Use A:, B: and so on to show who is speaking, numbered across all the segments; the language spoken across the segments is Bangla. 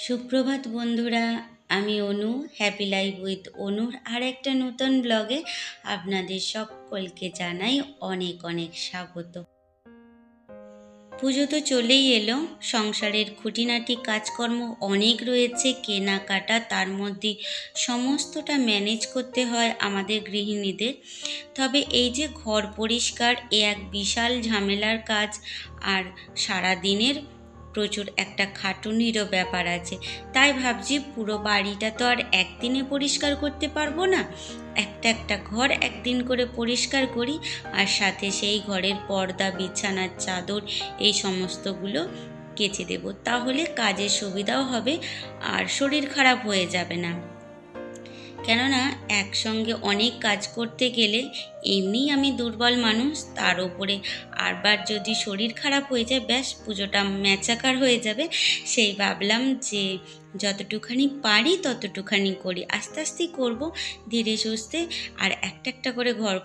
A: সুপ্রভাত বন্ধুরা, আমি অনু, হ্যাপি লাইফ উইথ অনুর আর একটা নতুন ব্লগে আপনাদের সকলকে জানাই অনেক অনেক স্বাগত। পুজো তো চলেই এলো, সংসারের খুঁটিনাটি কাজকর্ম অনেক রয়েছে, কেনাকাটা, তার মধ্যে সমস্তটা ম্যানেজ করতে হয় আমাদের গৃহিণীদের। তবে এই যে ঘর পরিষ্কার, এ এক বিশাল ঝামেলার কাজ। আর সারা দিনের প্রচুর একটা খাটুনিরও ব্যাপার আছে। তাই ভাবছি পুরো বাড়িটা তো আর একদিনে পরিষ্কার করতে পারবো না, একটা একটা ঘর একদিন করে পরিষ্কার করি, আর সাথে সেই ঘরের পর্দা, বিছানার চাদর, এই সমস্তগুলো কেচে দেব। তাহলে কাজের সুবিধাও হবে আর শরীর খারাপ হয়ে যাবে না। কেননা একসঙ্গে অনেক কাজ করতে গেলে এমনিই আমি দুর্বল মানুষ, তার উপরে আরবার যদি শরীর খারাপ হয়ে যায়, ব্যাস পুজোটা ম্যাচাকার হয়ে যাবে। সেই ভাবলাম যে যতটুখানি পারি ততটুখানি করি, আস্তে আস্তেই করবো, ধীরে সুস্থে। আর একটা একটা করে ঘর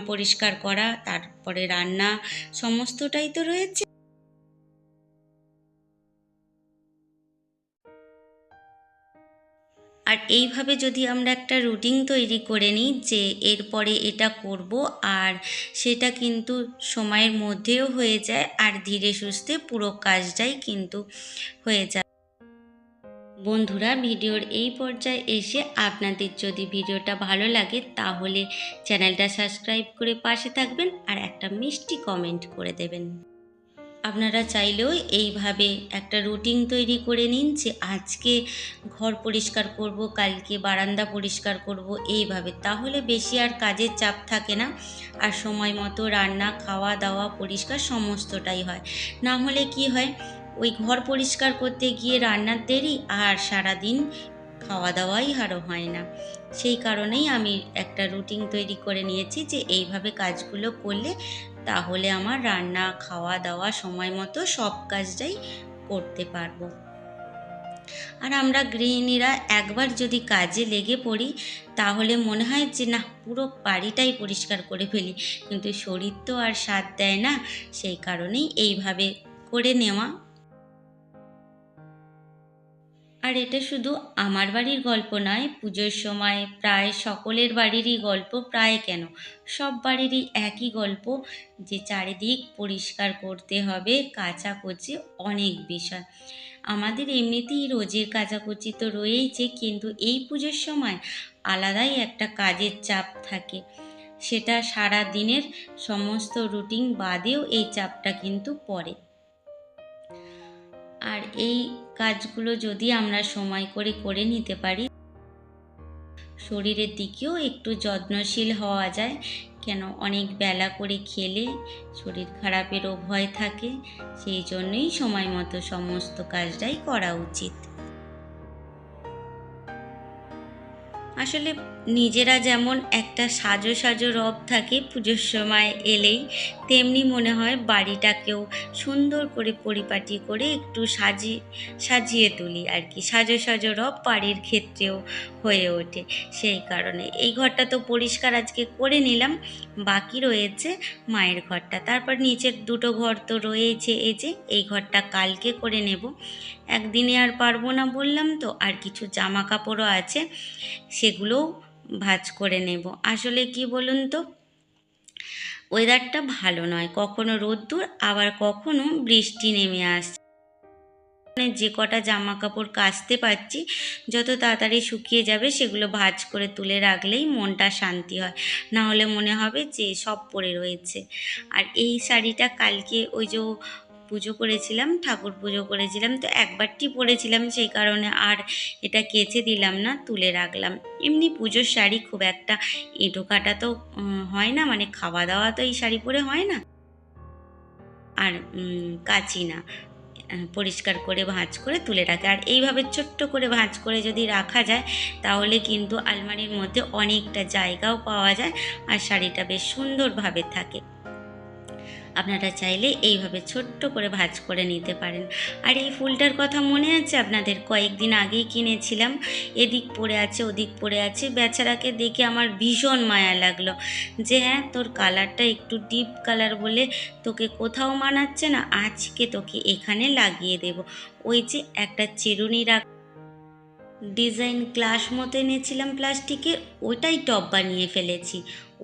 A: পরিষ্কার করা, তারপরে রান্না, সমস্তটাই তো রয়েছে। আর এইভাবে যদি আমরা একটা রুটিন তৈরি করে নিই যে এরপরে এটা করব, আর সেটা কিন্তু সময়ের মধ্যেও হয়ে যায়, আর ধীরে সুস্থে পুরো কাজটাই কিন্তু হয়ে যায়। বন্ধুরা, ভিডিওর এই পর্যায়ে এসে আপনাদের যদি ভিডিওটা ভালো লাগে তাহলে চ্যানেলটা সাবস্ক্রাইব করে পাশে থাকবেন আর একটা মিষ্টি কমেন্ট করে দেবেন। আপনারা চাইলেও এইভাবে একটা রুটিন তৈরি করে নিন যে আজকে ঘর পরিষ্কার করব, কালকে বারান্দা পরিষ্কার করব, এইভাবে। তাহলে বেশি আর কাজের চাপ থাকে না, আর সময় মতো রান্না, খাওয়া দাওয়া, পরিষ্কার সমস্তটাই হয়। না হলে কি হয়, ওই ঘর পরিষ্কার করতে গিয়ে রান্নার দেরি, আর সারাদিন খাওয়া দাওয়াই আরও হয় না। সেই কারণেই আমি একটা রুটিন তৈরি করে নিয়েছি যে এইভাবে কাজগুলো করলে তাহলে আমার রান্না, খাওয়া দাওয়া সময় মতো সব কাজটাই করতে পারবো। আর আমরা গৃহিণীরা একবার যদি কাজে লেগে পড়ি তাহলে মনে হয় যে না, পুরো বাড়িটাই পরিষ্কার করে ফেলি, কিন্তু শরীর তো আর সাথ দেয় না। সেই কারণেই এইভাবে করে নেওয়া। আর এটা শুধু আমার বাড়ির গল্প নয়, পুজোর সময় প্রায় সকলের বাড়িরই গল্প, প্রায় কেন সব বাড়িরই একই গল্প, যে চারিদিক পরিষ্কার করতে হবে, কাচাকুচি অনেক বিষয়। আমাদের এমনিতেই রোজের কাচাকুচি তো রয়েইছে, কিন্তু এই পুজোর সময় আলাদাই একটা কাজের চাপ থাকে। সেটা সারা দিনের সমস্ত রুটিন বাদেও এই চাপটা কিন্তু পড়ে। আর এই কাজগুলো যদি আমরা সময় করে করে নিতে পারি, শরীরের দিকেও একটু যত্নশীল হওয়া যায়। কেন অনেক বেলা করে খেলে শরীর খারাপেরও ভয় থাকে, সেই জন্যই সময় মতো সমস্ত কাজটাই করা উচিত। আসলে নিজেরা যেমন একটা সাজো সাজো রব থাকে পুজোর সময় এলেই, তেমনি মনে হয় বাড়িটাকেও সুন্দর করে পরিপাটি করে একটু সাজিয়ে তুলি আর কি। সাজো সাজো রব বাড়ির ক্ষেত্রেও হয়ে ওঠে। সেই কারণে এই ঘরটা তো পরিষ্কার আজকে করে নিলাম, বাকি রয়েছে মায়ের ঘরটা, তারপর নিচের দুটো ঘর তো রয়েছে। এই ঘরটা কালকে করে নেব, একদিনে আর পারবো না বললাম তো। আর কিছু জামা কাপড়ও আছে, সেগুলোও ভাঁজ করে নেব। আসলে কি বলুন তো, ওয়েদারটা ভালো নয়, কখনো রোদ্দুর আবার কখনো বৃষ্টি নেমে আসছে। যে কটা জামা কাপড় কাচতে পারছি, যত তাড়াতাড়ি শুকিয়ে যাবে সেগুলো ভাঁজ করে তুলে রাখলেই মনটা শান্তি হয়। না হলে মনে হবে যে সব পড়ে রয়েছে। আর এই শাড়িটা কালকে ওই যে পুজো করেছিলাম, ঠাকুর পুজো করেছিলাম, তো একবারটি পরেছিলাম, সেই কারণে আর এটা কেচে দিলাম না, তুলে রাখলাম। এমনি পুজোর শাড়ি খুব একটা এঁটো কাটা তো হয় না, মানে খাওয়া দাওয়া তো এই শাড়ি পরে হয় না, আর কাচি না, পরিষ্কার করে ভাঁজ করে তুলে রাখে। আর এইভাবে ছোট্ট করে ভাঁজ করে যদি রাখা যায় তাহলে কিন্তু আলমারির মধ্যে অনেকটা জায়গাও পাওয়া যায়, আর শাড়িটা বেশ সুন্দরভাবে থাকে। আপনারা চাইলে এইভাবে ছোট্ট করে ভাঁজ করে নিতে পারেন। আর এই ফুলটার কথা মনে আছে আপনাদের? কয়েকদিন আগেই কিনেছিলাম, এদিক পড়ে আছে ওদিক পড়ে আছে। বেচারাকে দেখে আমার ভীষণ মায়া লাগলো যে হ্যাঁ, তোর কালারটা একটু ডিপ কালার বলে তোকে কোথাও মানাচ্ছে না, আজকে তোকে এখানে লাগিয়ে দেব। ওই যে একটা চিরুনি ডিজাইন গ্লাস মতো এনেছিলাম প্লাস্টিকের, ওটাই টব বানিয়ে ফেলেছি।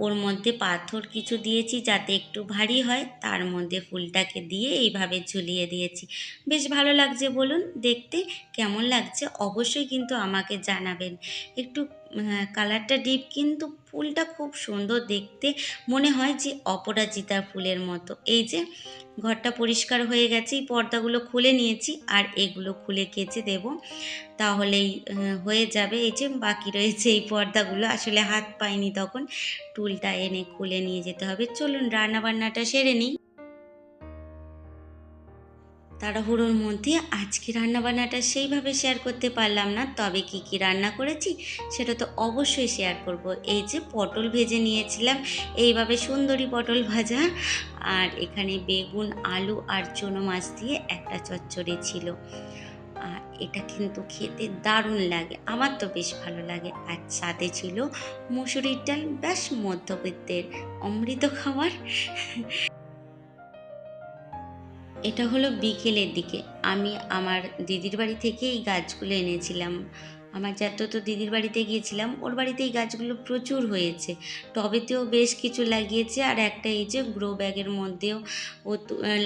A: ওর মধ্যে পাথর কিছু দিয়েছি যাতে একটু ভারী হয়, তার মধ্যে ফুলটাকে দিয়ে এইভাবে ঝুলিয়ে দিয়েছি। বেশ ভালো লাগছে, বলুন দেখতে কেমন লাগছে? অবশ্যই কিন্তু আমাকে জানাবেন। একটু কালারটা ডিপ, কিন্তু ফুলটা খুব সুন্দর দেখতে, মনে হয় যে অপরাজিতার ফুলের মতো। এই যে ঘরটা পরিষ্কার হয়ে গেছে, এই পর্দাগুলো খুলে নিয়েছি আর এগুলো খুলে কেচে দেবো, তাহলেই হয়ে যাবে। এই যে বাকি রয়েছে এই পর্দাগুলো, আসলে হাত পাইনি তখন, টুলটা এনে খুলে নিয়ে যেতে হবে। চলুন রান্নাবান্নাটা সেরে নিই। তাড়াহুড়োর মধ্যে আজকে রান্নাবান্নাটা সেইভাবে শেয়ার করতে পারলাম না, তবে কি কি রান্না করেছি সেটা তো অবশ্যই শেয়ার করব। এই যে পটল ভেজে নিয়েছিলাম, এইভাবে সুন্দরী পটল ভাজা, আর এখানে বেগুন, আলু আর চুনো মাছ দিয়ে একটা চচ্চড়ি ছিল। আর এটা কিন্তু খেতে দারুণ লাগে, আমার তো বেশ ভালো লাগে। আর সাথে ছিল মুসুরির ডাল, বেশ মধ্যবিত্তের অমৃত খাবার। এটা হলো বিকেলের দিকে। আমি আমার দিদির বাড়ি থেকে এই গাছগুলো এনেছিলাম। আমার তো দিদির বাড়িতে গিয়েছিলাম, ওর বাড়িতে এই গাছগুলো প্রচুর হয়েছে। টবেতেও বেশ কিছু লাগিয়েছে, আর একটা এই যে গ্রো ব্যাগের মধ্যেও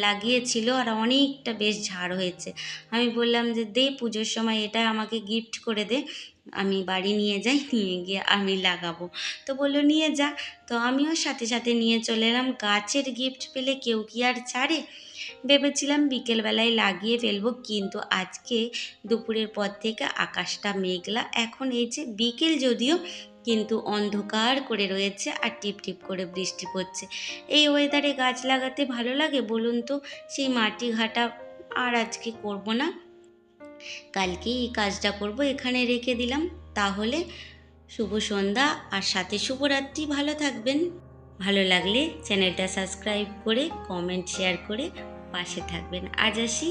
A: লাগিয়েছিল, আর অনেকটা বেশ ঝাড় হয়েছে। আমি বললাম যে দে, পুজোর সময় এটা আমাকে গিফট করে দে, আমি বাড়ি নিয়ে যাই, নিয়ে গিয়ে আমি লাগাবো। তো বললো নিয়ে যা। তো আমিও সাথে সাথে নিয়ে চলে এলাম। গাছের গিফট পেলে কেউ কি আর ছাড়ে? ভেবেছিলাম বিকেলবেলায় লাগিয়ে ফেলবো, কিন্তু আজকে দুপুরের পর থেকে আকাশটা মেঘলা। এখন এই যে বিকেল যদিও, কিন্তু অন্ধকার করে রয়েছে আর টিপ টিপ করে বৃষ্টি পড়ছে। এই ওয়েদারে গাছ লাগাতে ভালো লাগে, বলুন তো? সেই মাটি ঘাটা আর আজকে করব না, কালকেই এই কাজটা করব। এখানে রেখে দিলাম। তাহলে শুভ সন্ধ্যা আর সাথে শুভরাত্রি। ভালো থাকবেন। ভালো লাগলে চ্যানেলটা সাবস্ক্রাইব করে কমেন্ট শেয়ার করে পাশে থাকবেন। আজ আসি।